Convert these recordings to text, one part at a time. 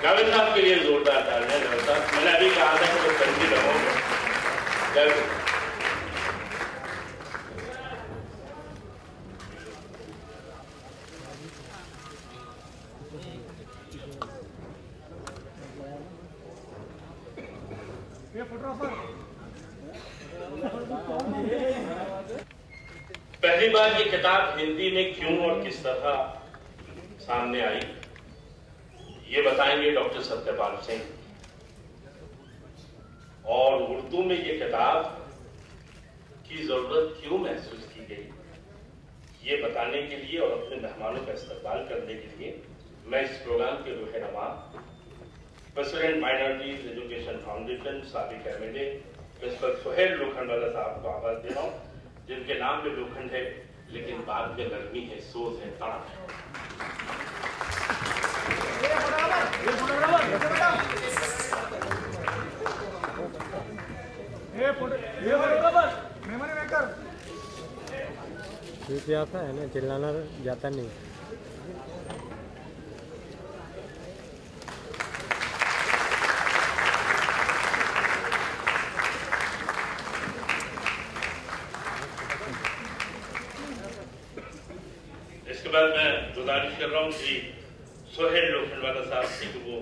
जावेद साहब के लिए जोरदार तालियां। जावेद साहब, मैंने अभी कहा था कि वो करके रहोगे। पहली बार ये किताब हिंदी में क्यों और किस तरह सामने आई, ये बताएंगे डॉक्टर सत्यपाल सिंह। और उर्दू में ये किताब की जरूरत क्यों महसूस की गई, ये बताने के लिए और अपने मेहमानों का इस्तकबाल करने के लिए मैं इस प्रोग्राम के रहनुमा प्रेसिडेंट माइनॉरिटीज एजुकेशन फाउंडेशन साबिक एमएलए मिस्टर सुहेल लोखंडवाला साहब को आवाज दे रहा हूं, जिनके नाम में लोखंड है लेकिन बाद में गर्मी है, सोज है, तड़प है। आता है ना, चिल्लाना जाता नहीं। इसके बाद मैं गुजारिश कर रहा हूँ कि सुहेल लोखंडवाला साहब से कि वो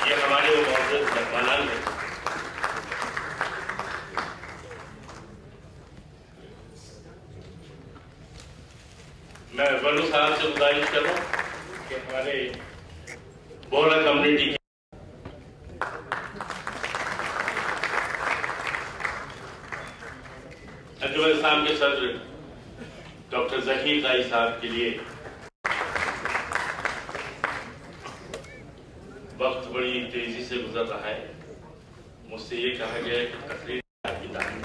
ये हमारे मेहमान हैं। मैं वल्लू साहब से गुजारिश कर रहा हूँ कि हमारे बोहरा कम्युनिटी के अंजुमन इस्लाम के सदर डॉक्टर जहीर राई साहब के लिए वक्त बड़ी तेजी से गुजर रहा है। मुझसे ये कहा गया है कि तकरीर की तारीफ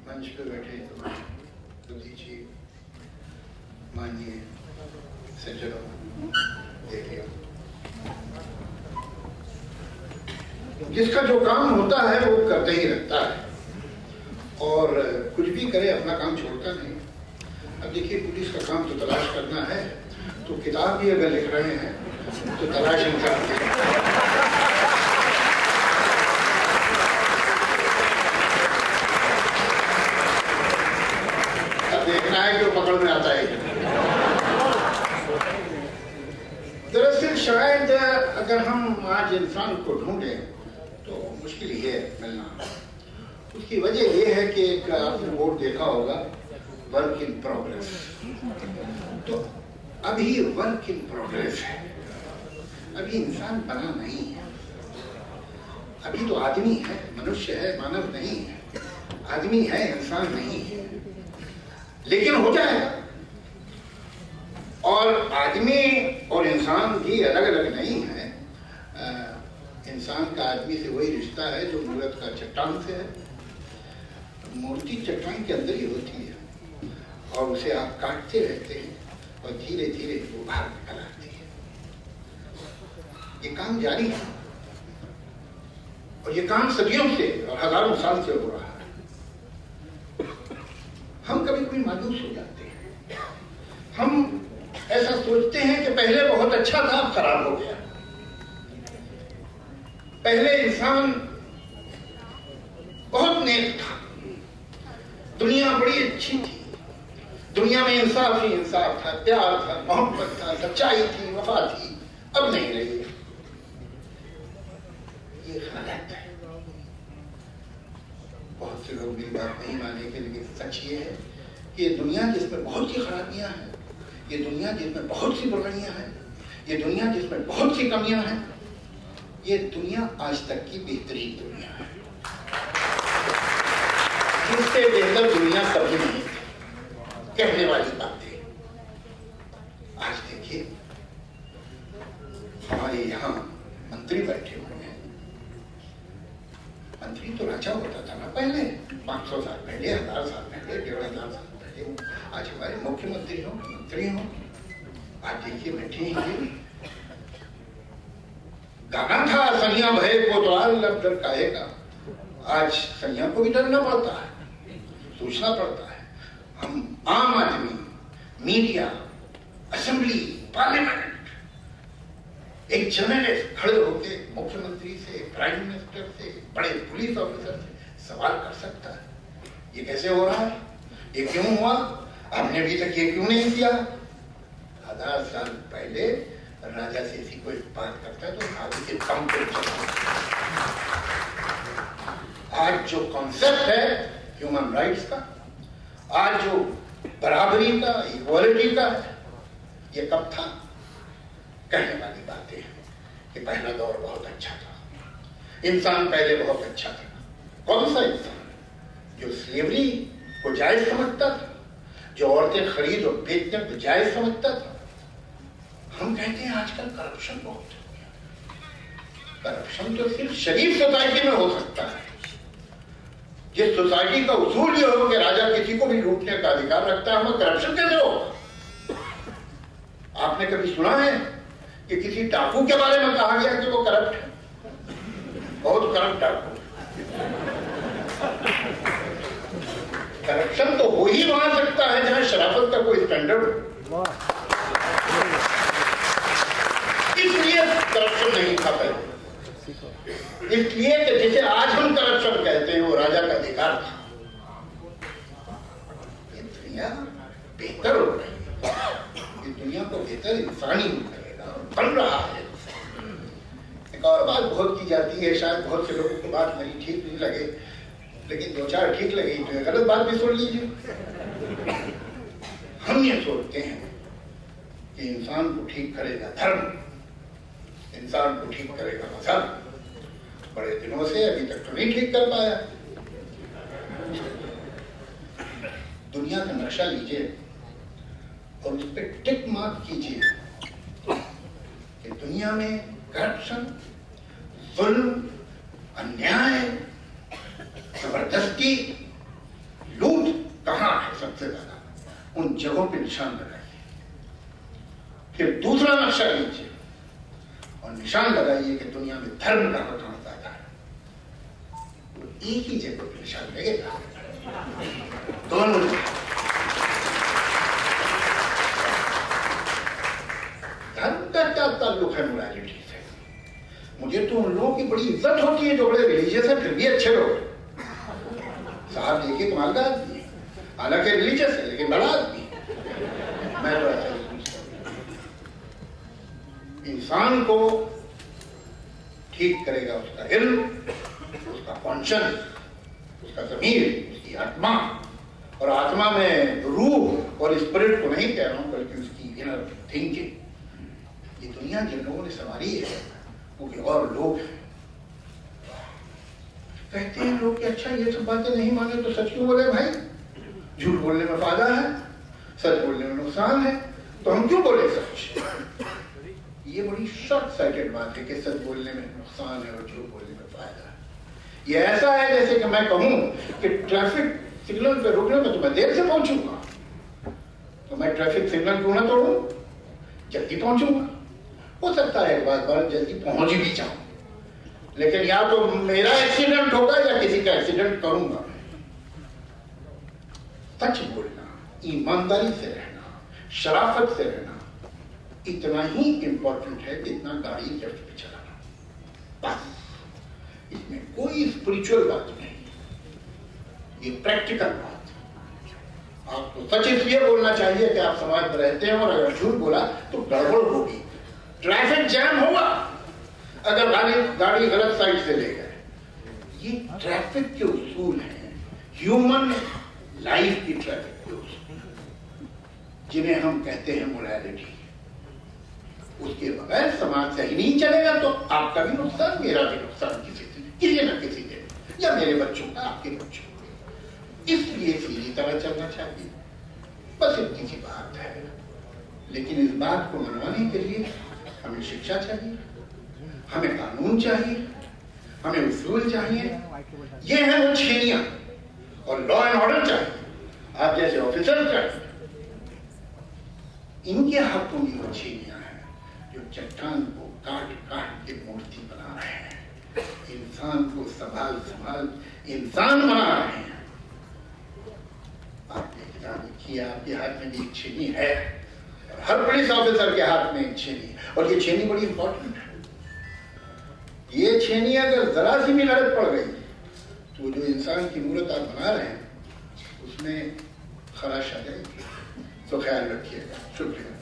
मंच पे बैठे बुद्धि जी, माननीय सज्जनों, देखिए जिसका जो काम होता है वो करते ही रहता है और कुछ भी करे अपना काम छोड़ता नहीं। अब देखिए पुलिस का काम तो तलाश करना है, तो किताब भी अगर लिख रहे हैं तो तलाश इंसान की। देखना है कि पकड़ में आता है। दरअसल शायद अगर हम आज इंसान को ढूंढें तो मुश्किल ही है मिलना। उसकी वजह यह है कि एक आपने बोर्ड देखा होगा, वर्क इन प्रोग्रेस। तो अभी वर्क इन प्रोग्रेस है, अभी इंसान बना नहीं है। अभी तो आदमी है, मनुष्य है, मानव नहीं है। आदमी है, इंसान नहीं है, लेकिन हो जाएगा। और आदमी और इंसान भी अलग अलग नहीं है। इंसान का आदमी से वही रिश्ता है जो मूर्त का चट्टान से है। मूर्ति चट्टान के अंदर ही होती है और उसे आप काटते रहते हैं और धीरे धीरे वो बाहर निकल आती है। ये काम जारी है और ये काम सदियों से और हजारों साल से हो रहा है। हम कभी कभी मायूस हो जाते हैं। हम ऐसा सोचते हैं कि पहले बहुत अच्छा था, अब खराब हो गया। पहले इंसान बहुत नेक था, दुनिया बड़ी अच्छी थी, दुनिया में इंसाफ ही इंसाफ था, प्यार था, मोहब्बत था, सच्चाई थी, वफा थी। अब नहीं रही। ये गलत है। बहुत से लोग मेरी बात नहीं मानेंगे, लेकिन सच ये है कि ये दुनिया जिसमें बहुत सी खराबियां हैं, ये दुनिया जिसमें बहुत सी बुराइयां हैं, ये दुनिया जिसमें बहुत सी कमियां हैं, ये दुनिया आज तक की बेहतरीन दुनिया है। इससे बेहतर दुनिया कभी नहीं थी। कहने वाली बातें आज देखिए, हमारे यहाँ मंत्री बैठे हुए हैं। मंत्री तो राजा होता था ना पहले, 500 साल पहले, 1000 साल पहले, 1500 साल पहले। आज हमारे मुख्यमंत्री हो, मंत्री हो। आज देखिए बैठे हैं। गाना था सनिया भय कोतवाल लब डर काहेगा। आज सनिया को भी डरना पड़ता है, सोचना पड़ता है। हम आम आदमी, मीडिया, असेंबली, पार्लियामेंट, एक जर्नलिस्ट खड़े होकर मुख्यमंत्री से, प्राइम मिनिस्टर से, बड़े पुलिस ऑफिसर से सवाल कर सकता है। ये कैसे हो रहा है? ये क्यों हुआ? आपने अभी तक ये क्यों नहीं किया? 1000 साल पहले राजा से इसी कोई बात करता है तो आगे के कम कर। आज जो कॉन्सेप्ट है ह्यूमन राइट्स का, आज जो बराबरी का, इक्वालिटी का, ये कब था? कहने वाली बातें हैं कि पहला दौर बहुत अच्छा था, इंसान पहले बहुत अच्छा था। कौन सा इंसान? जो स्लेवरी को जायज समझता था, जो औरतें खरीद और बेचने को जायज समझता था। हम कहते हैं आजकल करप्शन बहुत हो गया। करप्शन तो सिर्फ शरीफ सोसाइटी में हो सकता है। जिस सोसाइटी का उसूल ये हो कि राजा किसी को भी लूटने का अधिकार रखता है, हमें करप्शन कैसे होगा? आपने कभी सुना है कि किसी डाकू के बारे में कहा गया कि वो करप्ट है? बहुत करप्ट डाकू। करप्शन तो हो ही वहां सकता है जहां शराफत का कोई स्टैंडर्ड हो। इसलिए करप्शन नहीं था पहले, इसलिए कि जिसे आज हम करप्शन कहते हैं वो राजा का अधिकार था। ये दुनिया बेहतर हो रही है, ये दुनिया को बेहतर इंसानी करेगा, बन रहा है। एक और बात बहुत की जाती है, शायद बहुत से लोगों की बात मेरी ठीक नहीं लगे, लेकिन 2-4 ठीक लगी तो गलत बात भी सुन लीजिए। हम ये सोचते हैं कि इंसान को ठीक करेगा धर्म, इंसान को ठीक करेगा मजहब। बड़े दिनों से अभी तक तो नहीं ठीक कर पाया। दुनिया का नक्शा लीजिए और उस पर टिक मार्क कीजिए कि दुनिया में करप्शन, जुल्म, अन्याय, जबरदस्ती, लूट कहां है सबसे ज्यादा, उन जगहों पे निशान लगाइए। फिर दूसरा नक्शा लीजिए और निशान लगाइए कि दुनिया में धर्म का कहां ज्यादा है। वो एक ही जगह पे निशान लगेगा, दोनों। धर्म का क्या ताल्लुक है मोरालिटी से? मुझे तो उन लोगों की बड़ी इज्जत होती है जो बड़े रिलीजियस है फिर भी अच्छे लोग। साहब देखिए कमाल का आदमी, हालांकि रिलीजियस है लेकिन बड़ा आदमी। मैं तो ऐसा इंसान को ठीक करेगा उसका इल्म, उसका कॉन्शियस, उसका ज़मीर, उसकी आत्मा। और आत्मा में रूह और स्पिरिट को नहीं कह रहा हूं बल्कि उसकी इनर थिंकिंग। ये दुनिया जिन लोगों ने संभाली है वो और लोग हैं। कहते हैं लोग कि अच्छा ये सब बातें नहीं माने तो सच क्यों बोले भाई? झूठ बोलने में फायदा है, सच बोलने में नुकसान है, तो हम क्यों बोले सच? ये बड़ी शॉर्ट साइटेड बात है कि सच बोलने में नुकसान है और झूठ बोलने में फायदा है। ये ऐसा है जैसे कि मैं कहूं कि ट्रैफिक सिग्नल पे रुकने में तो मैं देर से पहुंचूंगा, तो मैं ट्रैफिक सिग्नल क्यों ना तोड़ूं, जल्दी पहुंचूंगा। हो सकता है एक बार जल्दी पहुंच भी जाऊं, लेकिन या तो मेरा एक्सीडेंट होगा या किसी का एक्सीडेंट करूंगा। सच बोलना, ईमानदारी से रहना, शराफत से रहना इतना ही इंपॉर्टेंट है जितना गाड़ी लेफ्ट पे चलाना। बस इसमें कोई स्पिरिचुअल बात नहीं, ये प्रैक्टिकल बात है। आपको सच इसलिए बोलना चाहिए कि आप समाज में रहते हैं, और अगर झूठ बोला तो गड़बड़ होगी, ट्रैफिक जैम होगा अगर गाड़ी गलत साइड से ले गए। ये ट्रैफिक के उसूल हैं, ह्यूमन लाइफ की ट्रैफिक के उसूल, जिन्हें हम कहते हैं मोरालिटी। उसके बगैर समाज सही नहीं चलेगा तो आपका भी नुकसान, मेरा भी नुकसान, किसी न किसी दिन, या मेरे बच्चों का, आपके बच्चों का। इसलिए सीधी तरह चलना चाहिए। बस इतनी सी बात है। लेकिन इस बात को मनवाने के लिए हमें शिक्षा चाहिए, हमें कानून चाहिए, हमें उसूल चाहिए। ये है वो छेनियां, और लॉ एंड ऑर्डर चाहिए, आप जैसे ऑफिसर चाहिए। इनके हाथों में वो छेनियां हैं जो चट्टान को काट काट के मूर्ति बना रहे हैं, इंसान को संभाल संभाल इंसान बना रहे हैं। आपने किताब लिखी है, आपके हाथ में भी एक छेनी है, हर पुलिस ऑफिसर के हाथ में एक छेनी, और ये छेनी बड़ी इंपॉर्टेंट है। ये छेनी अगर जरा सी भी लड़त पड़ गई तो जो इंसान की मूर्त आप बना रहे हैं उसमें खराश आ जाएगी। तो ख्याल रखिएगा। शुक्रिया।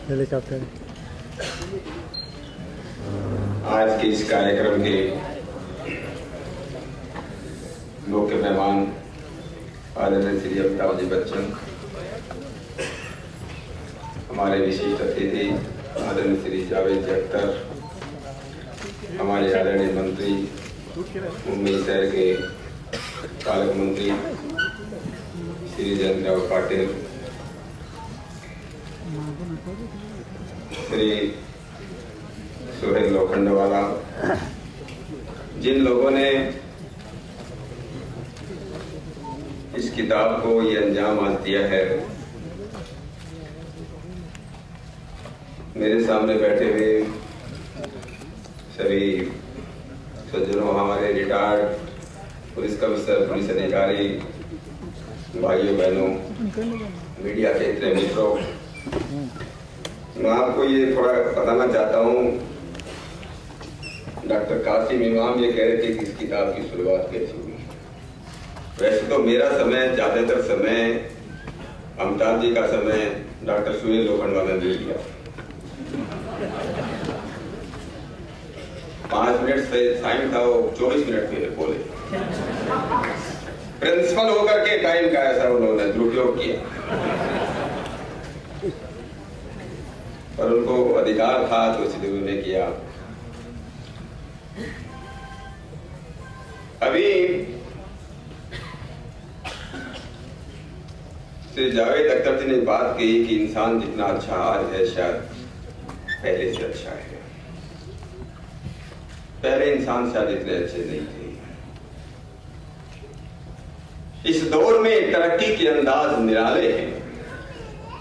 हेलीकॉप्टर। आज के इस कार्यक्रम के मुख्य मेहमान आदरणीय श्री अमिताभ जी बच्चन, हमारे विशिष्ट अतिथि आदरणीय श्री जावेद जी अख्तर, हमारे आदरणीय मंत्री मुंबई शहर के पालक मंत्री श्री जयंतराव पाटिल, श्री सुहेल लोखंडवाला, जिन लोगों ने इस किताब को ये अंजाम आज दिया है, मेरे सामने बैठे हुए सभी सज्जनों, हमारे रिटायर्ड पुलिस कमिश्नर, पुलिस अधिकारी, भाइयों बहनों, मीडिया के इतने मित्रों, मैं आपको ये थोड़ा बताना चाहता हूँ। डॉक्टर कासिम इमाम ये कह रहे थे कि इस किताब की शुरुआत कैसी हुई। वैसे तो मेरा समय, ज्यादातर समय, अमिताभ जी का समय डॉक्टर सुहेल लोखंडवाला ने ले लिया। 5 मिनट से टाइम था, वो 24 मिनट में बोले। प्रिंसिपल होकर के टाइम का ऐसा उन्होंने दुरुपयोग किया, पर उनको अधिकार था तो इसलिए उन्होंने किया। अभी से जावेद अख्तर जी ने बात की कि इंसान जितना अच्छा आज है शायद पहले से अच्छा है। पहले इंसान शायद इतने अच्छे नहीं थे। इस दौर में तरक्की के अंदाज निराले हैं।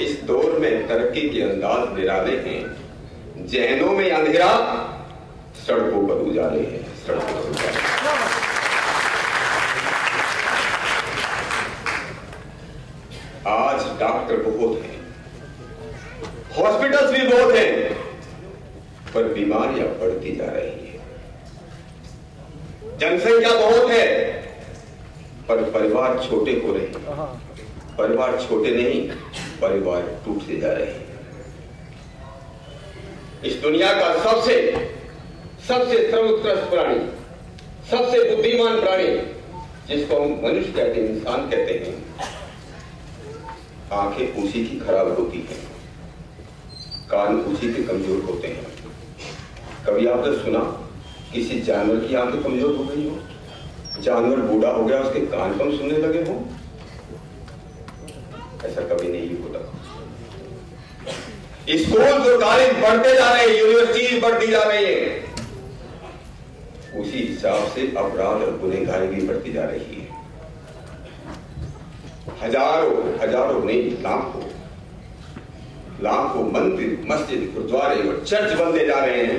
इस दौर में तरक्की के अंदाज निराले हैं। जहनों में अंधेरा, सड़कों पर उजाले हैं। सड़कों पर उजाले। आज डॉक्टर बहुत हैं, हॉस्पिटल्स भी बहुत हैं, पर बीमारियां बढ़ती जा रही हैं। जनसंख्या बहुत है, पर परिवार छोटे हो रहे हैं। परिवार छोटे नहीं, परिवार टूटते जा रहे हैं। इस दुनिया का सबसे सर्वोत्कृष्ट प्राणी, सबसे बुद्धिमान प्राणी, जिसको हम मनुष्य कहते हैं, इंसान कहते हैं, आंखें उसी की खराब होती हैं, कान उसी के कमजोर होते हैं। कभी आपने सुना किसी जानवर की आंखें कमजोर हो गई हो? जानवर बूढ़ा हो गया, उसके कान कम सुनने लगे हो? ऐसा कभी नहीं होता। स्कूल और कॉलेज बढ़ते जा रहे हैं, यूनिवर्सिटी बढ़ती जा रही है, उसी हिसाब से अपराध और गुनहगारी भी बढ़ती जा रही है। हजारों नहीं, लाखों मंदिर, मस्जिद, गुरुद्वारे और चर्च बनते जा रहे हैं।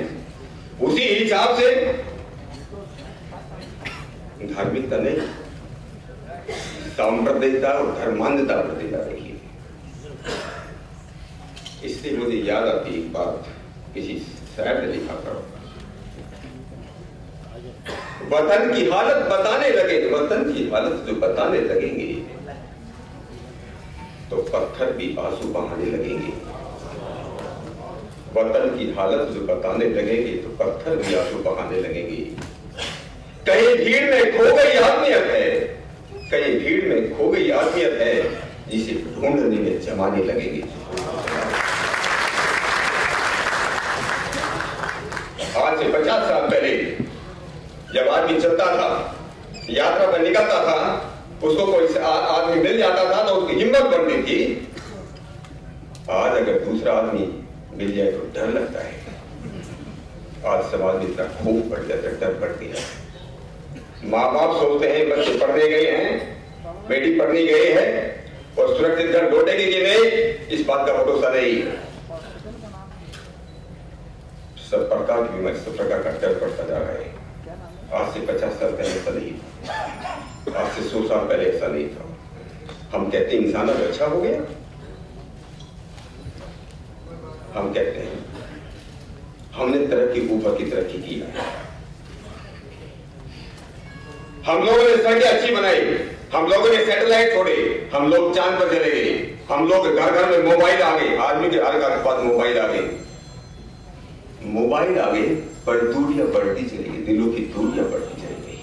उसी हिसाब से धार्मिकता नहीं, सांप्रदायिकता और धर्मांधता बढ़ती जा रही है। इसलिए मुझे याद आती एक बात, किसी शायर ने लिखा था, वतन की हालत बताने लगे, वतन की हालत जो बताने लगेंगे तो पत्थर भी आंसू बहाने लगेंगे। वतन की हालत जो बताने लगेंगे तो पत्थर भी आंसू बहाने लगेंगे। कहीं भीड़ में खो गई आत्मीयत है, कहीं भीड़ में खो गई आत्मीयत है, जिसे ढूंढने में जमाने लगेंगे। आज से 50 साल पहले जब आदमी चलता था, यात्रा पर निकलता था, उसको कोई आदमी मिल जाता था तो उसकी हिम्मत बढ़ती थी। आज अगर दूसरा आदमी मिल जाए तो डर लगता है। आज समाज में इतना खूब बढ़ जाता है, डर बढ़ती है। माँ बाप सोचते हैं बच्चे पढ़ने गए हैं, बेटी पढ़ने गई है और सुरक्षित घर लौटेगी कि नहीं, इस बात का भरोसा नहीं। सब प्रकार की बीमारी, सब प्रकार का डर बढ़ता जा रहा है। आज से 50 साल पहले ऐसा नहीं था, आज से 100 साल पहले ऐसा नहीं था। हम कहते हैं इंसान अब अच्छा हो गया, हम कहते हैं हमने तरक्की ऊपर की तरक्की की है। हम लोगों ने सड़कें अच्छी बनाई, हम लोगों ने सैटेलाइट छोड़े, हम लोग चांद पर चले गए, हम लोग घर घर में मोबाइल आ गए, आदमी के हर घर के पास मोबाइल आ गए। मोबाइल आ गए पर दूरियां बढ़ती चली गई, दिलों की दूरियां बढ़ती चली गई।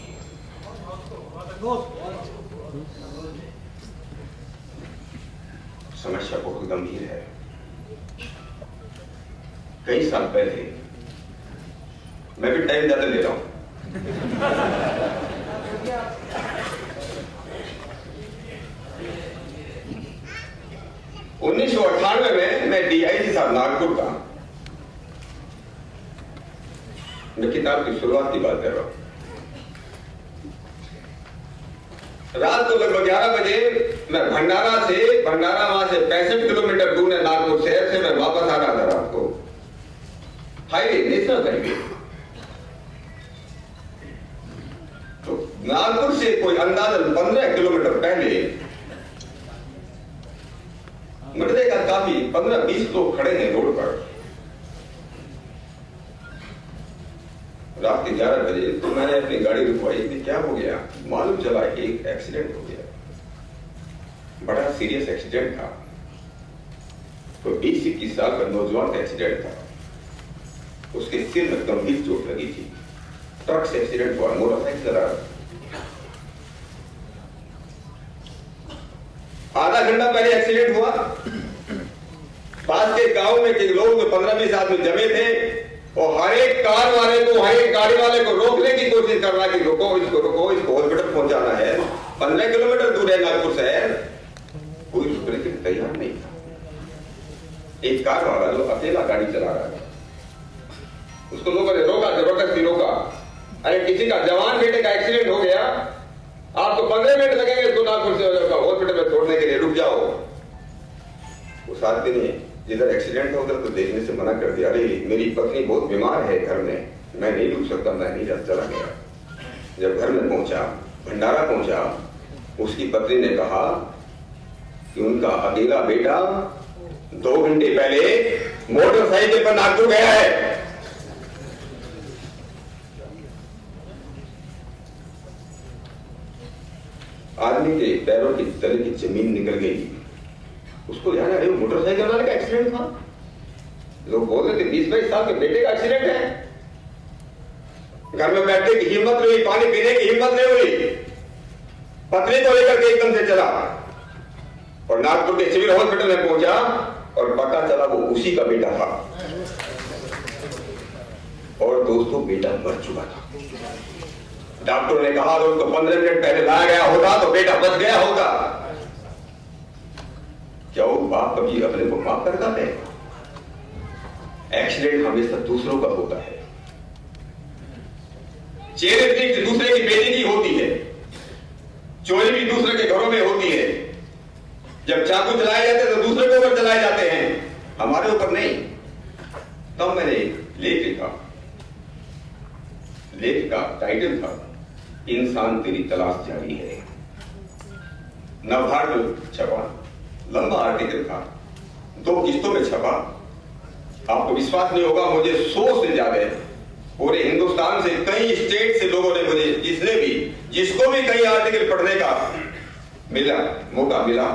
समस्या बहुत गंभीर है। कई साल पहले, मैं भी टाइम ज्यादा ले रहा हूं, 1998 में मैं DIG साहब नागपुर का, मैं किताब की शुरुआत की बात कर रहा हूं। रात को लगभग 11 बजे मैं भंडारा वहां से 65 किलोमीटर दूर है नागपुर शहर से, मैं वापस आ रहा था रात को। हाईवे, नेशनल हाईवे, तो नागपुर से कोई अंदाजन 15 किलोमीटर पहले मैंने देखा काफी 15-20 लोग खड़े हैं रोड पर। रात के 11 बजे तो मैंने अपनी गाड़ी रुकवाई कि क्या हो गया। मालूम चला कि एक एक्सीडेंट हो गया, बड़ा सीरियस एक्सीडेंट था। तो 20-21 साल का नौजवान का एक्सीडेंट था, उसके सिर में गंभीर चोट लगी थी। ट्रक से एक्सीडेंट हुआ, मोटरसाइकिल चला रहा। आधा घंटा पहले एक्सीडेंट हुआ। पास के गांव में के लोग 15-20 आदमी जमे थे और हर एक कार वाले को, हर एक गाड़ी वाले को रोकने की कोशिश कर रहा कि रुको इसको हॉस्पिटल पहुंचाना है। 15 किलोमीटर दूर है नागपुर शहर, कोई रुकने की तैयार नहीं था। एक कार वाला जो अकेला गाड़ी चला रहा था, उसको लोगों ने रोका, जबरदस्ती रोका। अरे किसी का जवान बेटे का एक्सीडेंट हो गया, आपको 15 मिनट लगेंगे इसको नागपुर से हॉस्पिटल में छोड़ने के लिए, रुक जाओ। उस आदमी ने जिधर एक्सीडेंट हो उधर तो देखने से मना कर दिया। अरे मेरी पत्नी बहुत बीमार है घर में, मैं नहीं रुक सकता, मैं नहीं चला गया। जब घर में पहुंचा, भंडारा पहुंचा, उसकी पत्नी ने कहा कि उनका अकेला बेटा 2 घंटे पहले मोटरसाइकिल पर नागपुर गया है। आदमी के पैरों की तले की जमीन निकल गई। उसको ध्यान आया मोटरसाइकिल वाले का एक्सीडेंट था। लोग बोल रहे थे 20-22 साल के बेटे का एक्सीडेंट है। घर में बैठने की हिम्मत नहीं, पानी पीने की हिम्मत नहीं हुई। पत्नी को लेकर के एकदम से चला और नागपुर के सिविल हॉस्पिटल में पहुंचा और पता चला वो उसी का बेटा था। और दोस्तों बेटा मर चुका था। डॉक्टर ने कहा उसको 15 मिनट पहले लाया गया होता तो बेटा बच गया होता। क्या वो बाप कभी अपने को माफ करता है? एक्सीडेंट हमेशा दूसरों का होता है। चेरिटी दूसरे की बेटी की होती है, चोरी भी दूसरे के घरों में होती है। जब चाकू चलाए जाते हैं तो दूसरे के ऊपर चलाए जाते हैं, हमारे ऊपर नहीं। तब मैंने लेख लिखा। लेख का टाइटल था इंसान तेरी तलाश जारी है। नवभारत छपा, लंबा आर्टिकल था, 2 किस्तों में छपा। आपको विश्वास नहीं होगा, मुझे 100 से ज्यादा पूरे हिंदुस्तान से कई स्टेट से लोगों ने मुझे, जिसको भी कई आर्टिकल पढ़ने का मौका मिला,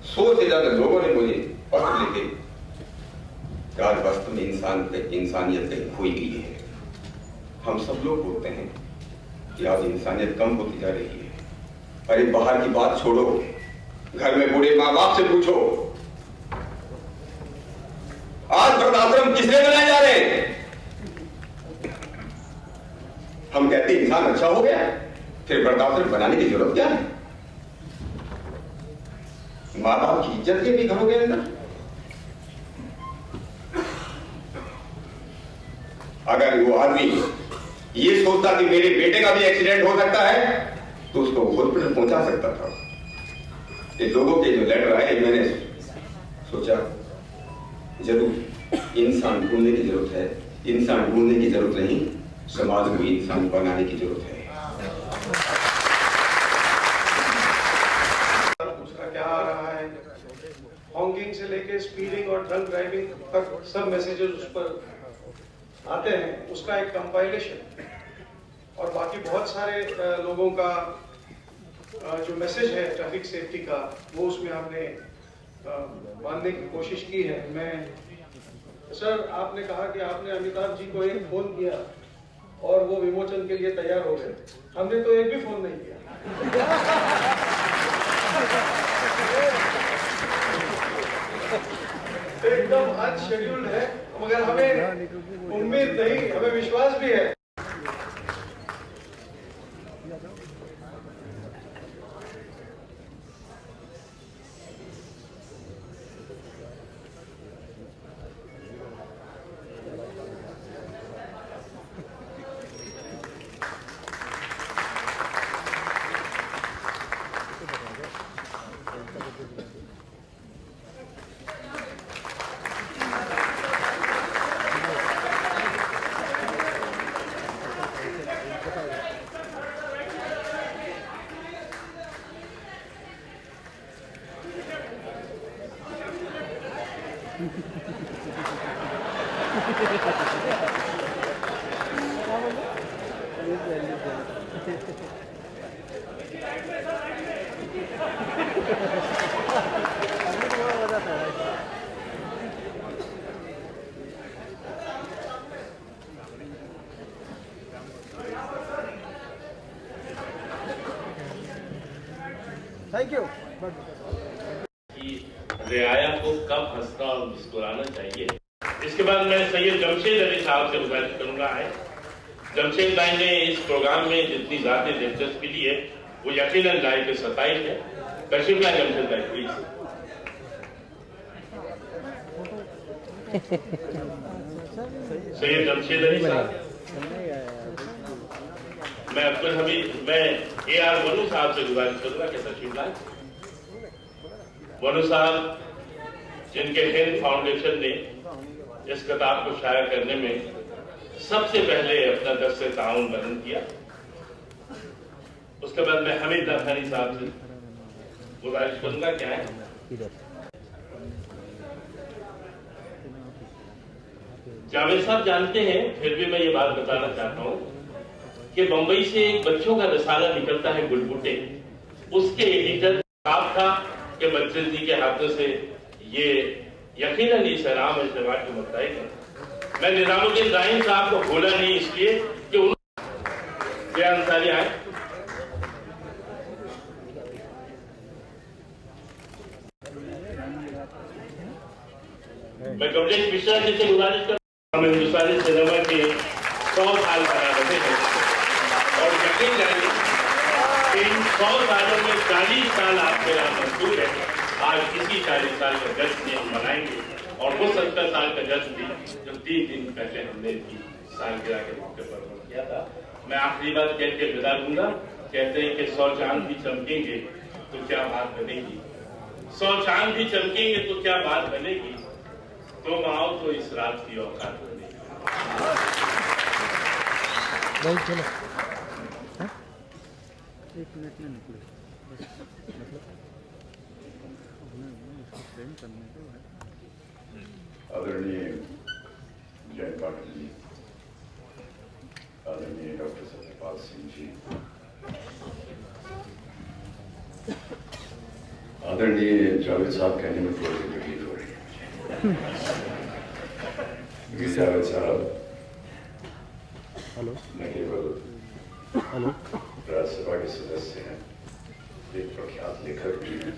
100 से ज्यादा लोगों ने मुझे पत्र लिखे। आज वास्तव में इंसानियत कहीं खोई गई है। हम सब लोग बोलते हैं कि आज इंसानियत कम होती जा रही है। अरे बाहर की बात छोड़ो, घर में बूढ़े माँ बाप से पूछो, आज वृद्धाश्रम किसने बनाए जा रहे हैं? हम कहते हैं इंसान अच्छा हो गया, फिर वृद्धाश्रम बनाने की जरूरत क्या है? माँ बाप की इज्जत के भी घरों के अंदर। अगर वो आदमी ये सोचता कि मेरे बेटे का भी एक्सीडेंट हो सकता है तो उसको हॉस्पिटल पहुंचा सकता था। ये लोगों के जो लेटर आए, मैंने सोचा जरूर इंसान ढूंढने की जरूरत है। इंसान ढूंढने की जरूरत नहीं, समाज को इंसान बनाने की जरूरत है। उसका क्या आ रहा है, हॉकिंग से लेके स्पीडिंग और ड्रंक ड्राइविंग तक सब मैसेजेस उस पर आते हैं। उसका एक कंपाइलेशन और बाकी बहुत सारे लोगों का जो मैसेज है ट्रैफिक सेफ्टी का, वो उसमें आपने बांधने की कोशिश की है। मैं सर, आपने कहा कि आपने अमिताभ जी को एक फोन किया और वो विमोचन के लिए तैयार हो गए। हमने तो एक भी फोन नहीं किया। एकदम अनशेड्यूल्ड है, मगर हमें उम्मीद नहीं, हमें विश्वास भी है। Thank you. कि रियाया को कब हंसना और मुस्कुराना चाहिए। इसके बाद मैं सैयद जमशेद अली साहब से गुजारिश करूंगा है। जमशेद भाई ने इस प्रोग्राम में जितनी ज्यादा दिलचस्पी ली है वो यकीनन लाइव पे 27 है। कशिफ लाए जमशेद भाई प्लीज। सैयद जमशेद अली साहब, मैं अब्दुल हमीद, मैं AR वनु साहब से गुजारिश करूंगा कैसा शिवला वनु साहब जिनके हिंद फाउंडेशन ने इस किताब को शाया करने में सबसे पहले अपना दस्त से ताउन बुलंद किया। उसके बाद मैं हमीद नथानी साहब से गुजारिश करूंगा क्या है जावेद साहब जानते हैं, फिर भी मैं ये बात बताना चाहता हूं कि बंबई से एक बच्चों का रिसाला निकलता है गुलबुटे, उसके एडिटर साहब था कि बच्चे जी के हाथों से ये यकीनन इस इनाम इज्तिमा के मुताबिक है। मैं निजामुद्दीन राहीम साहब को भूला नहीं इसलिए कि उन्होंने अंसारी आए। मैं कमलेश मिश्रा जी से गुजारिश कर हम हिंदुस्तानी सिनेमा के 100 साल बना रहे हैं और यकीन जानिए कि इन 100 सालों में 40 साल आपके यहाँ मंजूर है। आज इसी 40 साल का जश्न हम मनाएंगे और वो 70 साल का जश्न भी जो 3 दिन पहले हमने इसकी सालगिरह के मौके पर किया था। मैं आखिरी बात कह के विदा दूंगा। कहते हैं कि 100 चांद भी चमकेंगे तो क्या बात बनेगी, 100 चांद भी चमकेंगे तो क्या बात बनेगी, तुम आओ तो इस रात की औकात बनेगी। एक मिनट में निकले मतलब करने को है। आदरणीय जयंत पाटिल जी, आदरणीय डॉक्टर सत्यपाल सिंह जी, आदरणीय जावेद साहब कहने में थोड़ी सी तकलीफ हो रही है क्योंकि जावेद साहब हेलो न केवल हेलो राज्यसभा के सदस्य हैं, एक प्रख्यात लेखक भी हैं,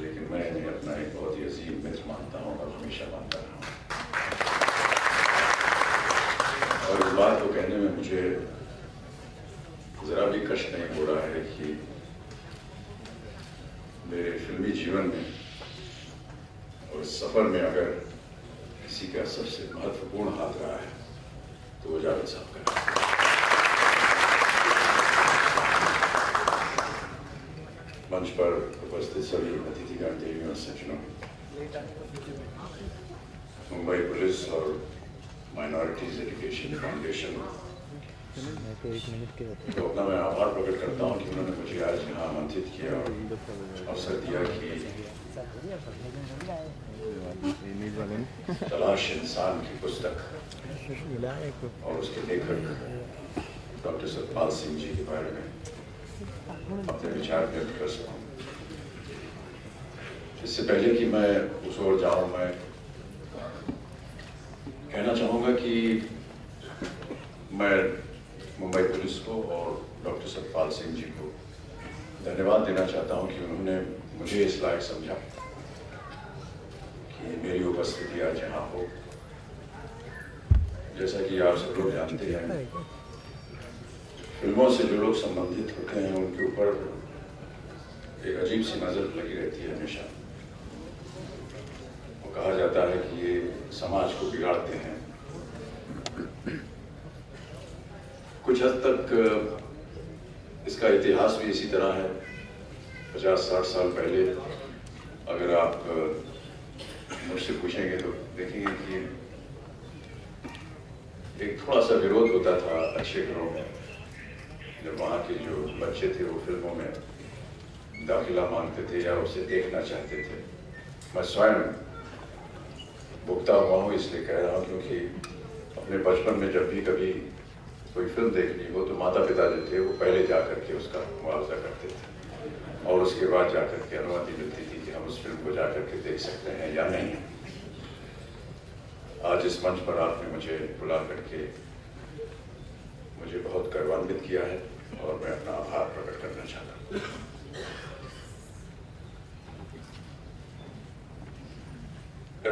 लेकिन मैं इन्हें अपना एक बहुत ही अजीम मित्र मानता हूँ और हमेशा मानता रहा हूँ। और इस बात को कहने में मुझे जरा भी कष्ट नहीं हो रहा है कि मेरे फिल्मी जीवन में और इस सफर में अगर किसी का सबसे महत्वपूर्ण हाथ रहा है तो वो जावेद साहब का है। मंच पर उपस्थित सभी अतिथिगण, देवियों और सज्जनों, मुंबई पुलिस और माइनॉरिटीज एजुकेशन फाउंडेशन तो अपना मैं आभार प्रकट करता हूँ कि उन्होंने मुझे आज यहाँ आमंत्रित किया और अवसर दिया कि तलाश इंसान की पुस्तक और उसके लेखक डॉक्टर सत्यपाल सिंह जी के बारे में अपने विचार व्यक्त कर सकूं। इससे पहले कि मैं उस ओर जाऊं, मैं कहना चाहूंगा कि मैं मुंबई पुलिस को और डॉक्टर सत्यपाल सिंह जी को धन्यवाद देना चाहता हूं कि उन्होंने मुझे इस लायक समझा कि मेरी उपस्थिति आज यहाँ हो। जैसा कि आप सब लोग जानते हैं, फिल्मों से जो लोग संबंधित होते हैं उनके ऊपर एक अजीब सी नजर लगी रहती है हमेशा। वो कहा जाता है कि ये समाज को बिगाड़ते हैं। कुछ हद तक इसका इतिहास भी इसी तरह है। 50-60 साल पहले अगर आप मुझसे पूछेंगे तो देखेंगे कि एक थोड़ा सा विरोध होता था अच्छे घरों में, जब वहाँ के जो बच्चे थे वो फिल्मों में दाखिला मांगते थे या उसे देखना चाहते थे। मैं स्वयं भुगता हुआ हूँ, इसलिए कह रहा हूँ क्योंकि अपने बचपन में जब भी कभी कोई फिल्म देखनी हो तो माता पिता जो थे वो पहले जा करके उसका मुआवजा करते थे और उसके बाद जा करके अनुमति मिलती थी कि हम उस फिल्म को जा करके देख सकते हैं या नहीं। आज इस मंच पर आपने मुझे बुला करके मुझे बहुत गौरवान्वित किया है और मैं अपना आभार प्रकट करना चाहता हूँ।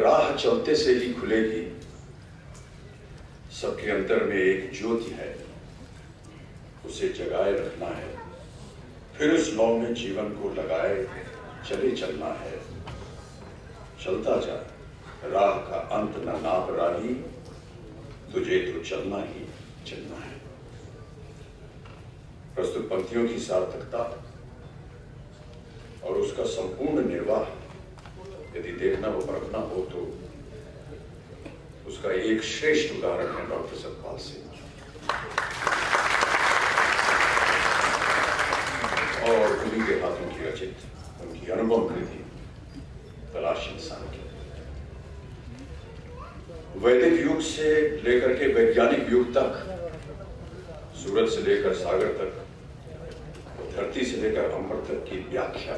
राह चलते से ही खुलेगी, सबके अंतर में एक ज्योति है, उसे जगाए रखना है, फिर उस लौ में जीवन को लगाए चले चलना है। चलता जा राह का अंत न नाप राही, तुझे तो चलना ही चलना है। प्रस्तुत पंक्तियों की सार्थकता और उसका संपूर्ण निर्वाह यदि देखना व परखना हो तो उसका एक श्रेष्ठ उदाहरण है डॉक्टर सतपाल सिंह और उन्हीं के हाथों की रचित उनकी अनुपम कृति तलाश इंसान की। वैदिक युग से लेकर के वैज्ञानिक युग तक, सूरज से लेकर सागर तक, धरती से लेकर अमृत तक की व्याख्या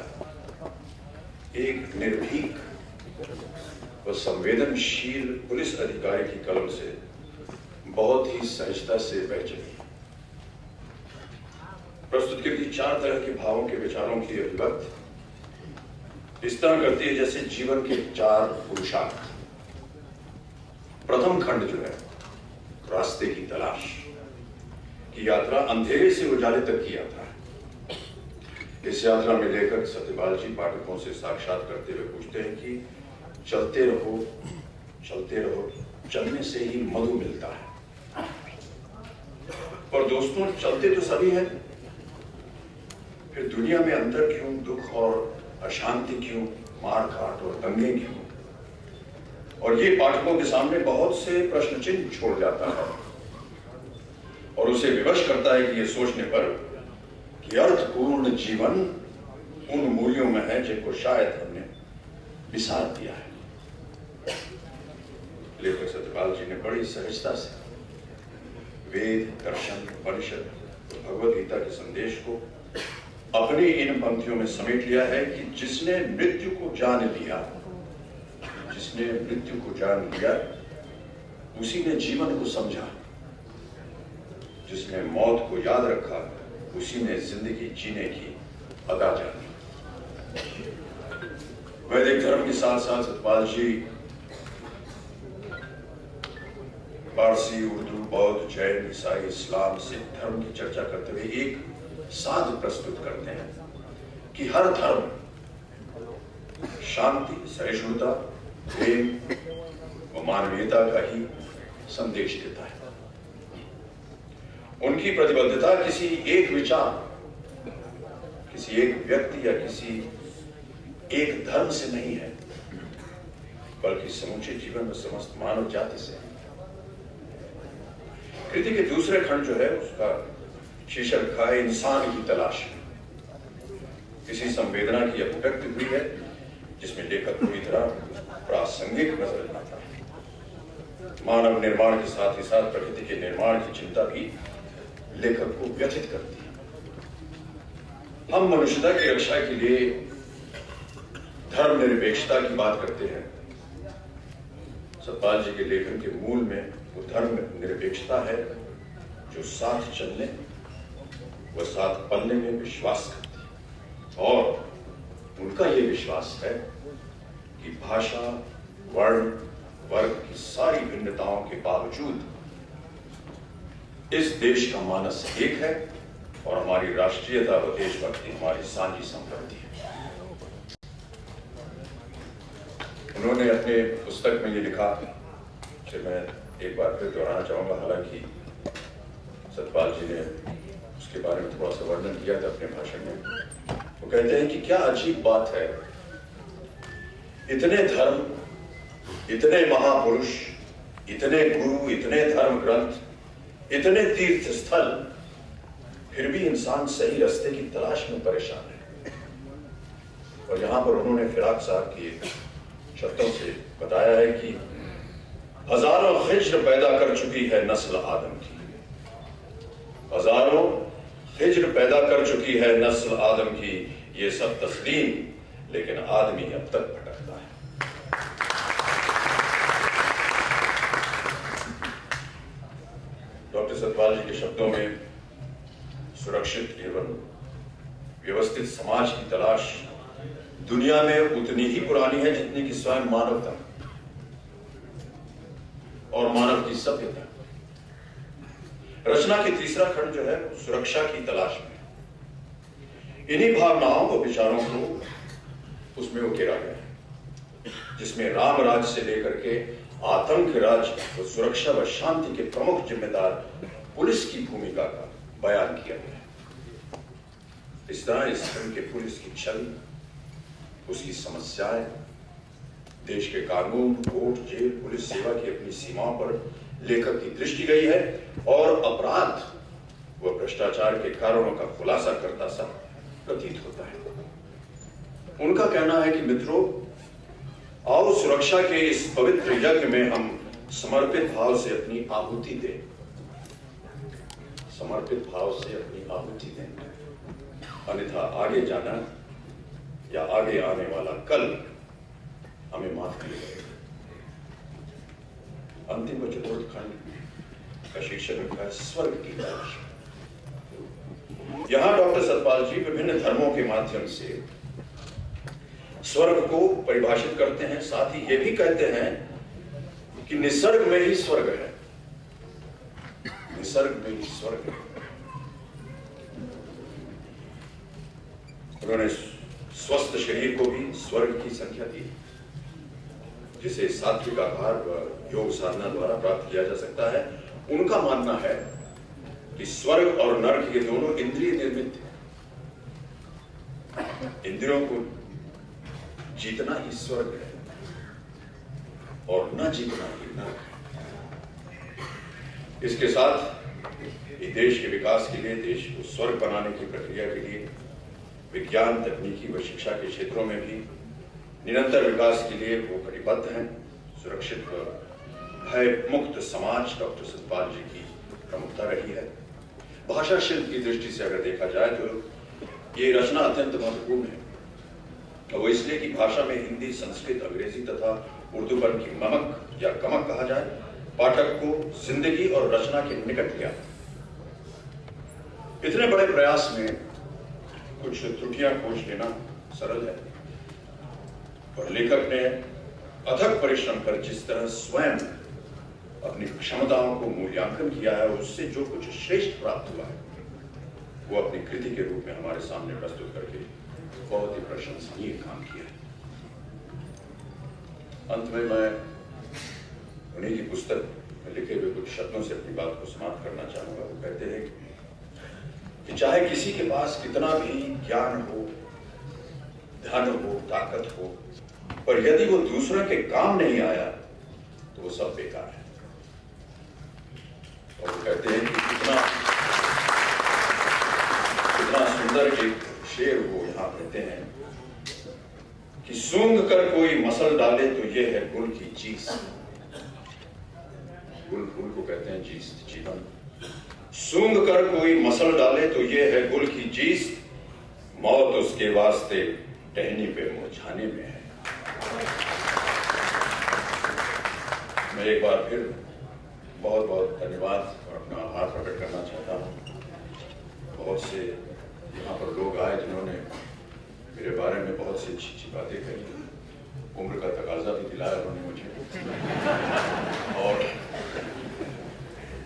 एक निर्भीक व संवेदनशील पुलिस अधिकारी की कलम से बहुत ही सहजता से बह चली। प्रस्तुत कृति 4 तरह के भावों के विचारों की अभिव्यक्ति इस तरह करती है जैसे जीवन के 4 पुरुषार्थ। प्रथम खंड जो है रास्ते की तलाश की यात्रा, अंधेरे से उजाले तक की यात्रा है। इस यात्रा में लेखक सत्यपाल जी पाठकों से साक्षात करते हुए पूछते हैं कि चलते रहो, चलने से ही मधु मिलता है। और दोस्तों, चलते तो सभी हैं, फिर दुनिया में अंदर क्यों, दुख और अशांति क्यों, मार काट और दंगे क्यों? और ये पाठकों के सामने बहुत से प्रश्न चिन्ह छोड़ जाता है और उसे विवश करता है कि ये सोचने पर कि अर्थपूर्ण जीवन उन मूल्यों में है जिनको शायद हमने बिसार दिया है। लेखक सत्यपाल जी ने बड़ी सहजता से वेद, दर्शन, उपनिषद और भगवद गीता के संदेश को अपनी इन पंक्तियों में समेट लिया है कि जिसने मृत्यु को जान लिया उसी ने जीवन को समझा, जिसने मौत को याद रखा उसी ने जिंदगी जीने की अदा जानी। वैदिक धर्म के साथ साथ सतपाल जी पारसी, उर्दू, बौद्ध, जैन, ईसाई, इस्लाम, सिख धर्म की चर्चा करते हुए एक साध प्रस्तुत करते हैं कि हर धर्म शांति, सहिष्णुता, प्रेम व मानवीयता का ही संदेश देता है। उनकी प्रतिबद्धता किसी एक विचार, किसी एक व्यक्ति या किसी एक धर्म से नहीं है, बल्कि समूचे जीवन में समस्त मानव जाति से है। कृति के दूसरे खंड जो है उसका शीर्षक रखा है इंसान की तलाश। किसी संवेदना की अभिव्यक्ति हुई है जिसमें लेखक पूरी तरह प्रासंगिक नजर आता है। मानव निर्माण के साथ ही साथ प्रकृति के निर्माण की चिंता भी लेखक को व्यथित करती है। हम मनुष्यता की रक्षा के लिए धर्मनिरपेक्षता की बात करते हैं। सतपाल जी के लेखन के मूल में वो धर्म निरपेक्षता है जो साथ चलने व साथ पलने में विश्वास करती है। और उनका ये विश्वास है कि भाषा, वर्ण, वर्ग की सारी भिन्नताओं के बावजूद इस देश का मानस एक है और हमारी राष्ट्रीयता व देशभक्ति हमारी साझी संपत्ति है। उन्होंने अपने पुस्तक में ये लिखा, जिसे मैं एक बार फिर दोहराना चाहूंगा, हालांकि सतपाल जी ने उसके बारे में थोड़ा सा वर्णन किया था अपने भाषण में। वो कहते हैं कि क्या अजीब बात है, इतने धर्म, इतने महापुरुष, इतने गुरु, इतने धर्म ग्रंथ, इतने तीर्थ स्थल, फिर भी इंसान सही रास्ते की तलाश में परेशान है। और यहां पर उन्होंने फिराक साहब की शब्दों से बताया है कि हजारों हिज्र पैदा कर चुकी है नस्ल आदम की, हजारों हिज्र पैदा कर चुकी है नस्ल आदम की, ये सब तस्लीम, लेकिन आदमी अब तक भटकता है। डॉक्टर सतपाल जी के शब्दों में सुरक्षित एवं व्यवस्थित समाज की तलाश दुनिया में उतनी ही पुरानी है जितनी कि स्वयं मानवता और मानव की सभ्यता। रचना की तीसरा खंड जो है सुरक्षा की तलाश में, इन्हीं भावनाओं व विचारों को उसमें उकेरा गया है। जिसमें राम राज्य से लेकर के आतंक राज और सुरक्षा व शांति के प्रमुख जिम्मेदार पुलिस की भूमिका का बयान किया गया है। इस तरह इस फिल्म के पुलिस की छवि, उसकी समस्याएं, देश के कानून, कोर्ट, जेल, पुलिस सेवा की अपनी सीमाओं पर लेखक की दृष्टि गई है और अपराध व भ्रष्टाचार के कारणों का खुलासा करता सा प्रतीत होता है। उनका कहना है कि मित्रों, आओ सुरक्षा के इस पवित्र यज्ञ में हम समर्पित भाव से अपनी आहुति दें, समर्पित भाव से अपनी आहुति दें, अन्यथा आगे जाना या आगे आने वाला कल हमें माफ नहीं करेगा। अंतिम व चतुर्थ खंड का शीर्षक रखा है स्वर्ग की तलाश। यहां डॉक्टर सतपाल जी विभिन्न धर्मों के माध्यम से स्वर्ग को परिभाषित करते हैं, साथ ही यह भी कहते हैं कि निसर्ग में ही स्वर्ग है, निसर्ग में ही स्वर्ग है। उन्होंने स्वस्थ शरीर को भी स्वर्ग की संख्या दी, जिसे सात्विक आहार व योग साधना द्वारा प्राप्त किया जा सकता है। उनका मानना है कि स्वर्ग और नरक ये दोनों इंद्रिय निर्मित हैं। इंद्रियों को जीतना ही स्वर्ग है और न जीतना ही नरक है। इसके साथ ये देश के विकास के लिए, देश को स्वर्ग बनाने की प्रक्रिया के लिए विज्ञान, तकनीकी व शिक्षा के क्षेत्रों में भी निरंतर विकास के लिए वो कटिबद्ध हैं। सुरक्षित व भय मुक्त समाज डॉक्टर सतपाल जी की प्रमुखता रही है। भाषा शिल्प की दृष्टि से अगर देखा जाए तो ये रचना अत्यंत महत्वपूर्ण है। वो इसलिए कि भाषा में हिंदी, संस्कृत, अंग्रेजी तथा उर्दूपन की ममक या कमक कहा जाए, पाठक को जिंदगी और रचना के निकट लिया। इतने बड़े प्रयास में कुछ त्रुटियां खोज लेना सरल है, और लेखक ने अथक परिश्रम कर जिस तरह स्वयं अपनी क्षमताओं को मूल्यांकन किया है, उससे जो कुछ श्रेष्ठ प्राप्त हुआ है वो अपनी कृति के रूप में हमारे सामने प्रस्तुत करके बहुत ही प्रशंसनीय काम किया है। अंत में मैं उन्हीं की पुस्तक में लिखे हुए कुछ शब्दों से अपनी बात को समाप्त करना चाहूंगा। वो कहते हैं कि चाहे किसी के पास कितना भी ज्ञान हो, धन हो, ताकत हो, पर यदि वो दूसरों के काम नहीं आया तो वो सब बेकार है। और वो कहते हैं कि कितना सुंदर एक शेर वो यहां कहते हैं कि सूंघ कर कोई मसल डाले तो ये है गुल की चीज। गुल को कहते हैं जीवन। सूंघ कर कोई मसल डाले तो ये है गुल की चीज, मौत उसके वास्ते टहनी पे मुरझाने में है। मैं एक बार फिर बहुत बहुत धन्यवाद और अपना आभार प्रकट करना चाहता हूँ। बहुत से यहाँ पर लोग आए जिन्होंने मेरे बारे में बहुत सी अच्छी अच्छी बातें कही, उम्र का तकाजा भी दिलाया उन्होंने मुझे, और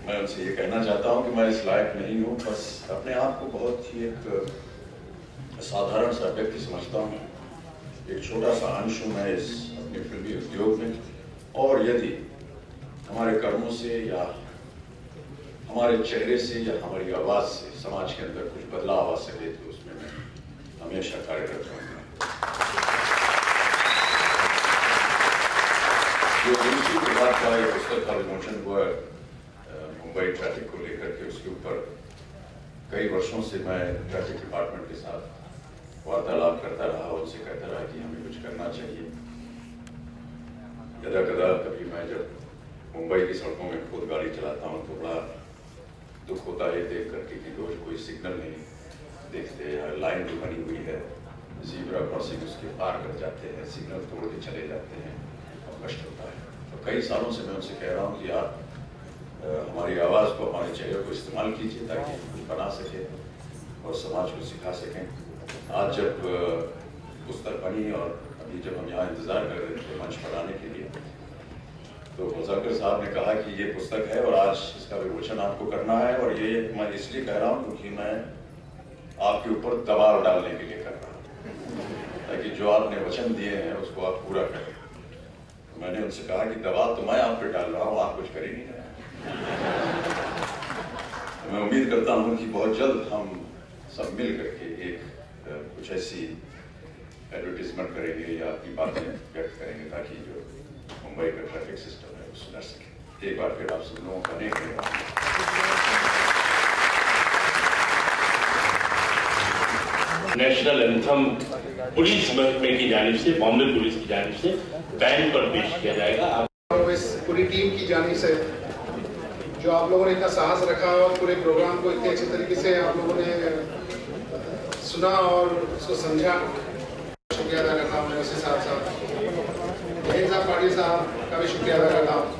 मैं उनसे ये कहना चाहता हूँ कि मैं इस लायक नहीं हूँ। बस अपने आप को बहुत ही एक साधारण सा व्यक्ति समझता हूँ, एक छोटा सा अंश हूँ मैं इस अपने फिल्मी उद्योग में। और यदि हमारे कर्मों से या हमारे चेहरे से या हमारी आवाज से समाज के अंदर कुछ बदलाव आ सके तो उसमें मैं हमेशा कार्यरत रहूंगा। जो दूसरी के बाद का एक पुस्तक का विमोचन हुआ मुंबई ट्रैफिक को लेकर के, उसके ऊपर कई वर्षों से मैं ट्रैफिक डिपार्टमेंट के साथ वार्तालाप करता रहा, उनसे कहता रहा कि हमें कुछ करना चाहिए। यदा कदा कभी मैं जब मुंबई की सड़कों में खुद गाड़ी चलाता हूँ तो बड़ा दुख होता है देख करके कि रोज कोई सिग्नल नहीं देखते, लाइन जो बनी हुई है, ज़ीब्रा क्रॉसिंग उसके पार कर जाते हैं, सिग्नल तोड़ के चले जाते हैं और कष्ट होता है। तो कई सालों से मैं उनसे कह रहा हूँ कि आप हमारी आवाज़ को, हमारे चेहरे को इस्तेमाल कीजिए ताकि कुछ बना सके और समाज को सिखा सकें। आज जब पुस्तक बनी और अभी जब हम यहाँ इंतज़ार कर रहे थे मंच पर आने के लिए, तो मुज़फ़्फ़र साहब ने कहा कि ये पुस्तक है और आज इसका विमोचन आपको करना है, और ये मैं इसलिए कह रहा हूँ क्योंकि मैं आपके ऊपर दबाव डालने के लिए कर रहा हूँ ताकि जो आपने वचन दिए हैं उसको आप पूरा करें। मैंने उनसे कहा कि दबाव तो मैं आप पे डाल रहा हूँ, आप कुछ कर ही नहीं रहे। मैं उम्मीद करता हूँ कि बहुत जल्द हम सब मिल करके एक कुछ ऐसी एडवर्टीजमेंट करेंगे या आपकी बातें व्यक्त करेंगे ताकि जो मुंबई का ट्रैफिक सिस्टम है वो सुधर सके। एक बार फिर आप सब लोगों का अनेक नेशनल एंथम पुलिस महकमे की जानिब से, बॉम्बे पुलिस की जानिब से बैंड पर पेश किया जाएगा। और इस पूरी टीम की जानिब से जो आप लोगों ने इतना साहस रखा और पूरे प्रोग्राम को इतने अच्छे तरीके से आप लोगों ने सुना और उसको समझा, शुक्रिया अदा करता हूँ। मैं उसके साथ साथ पाटिल साहब का भी शुक्रिया अदा करता हूँ।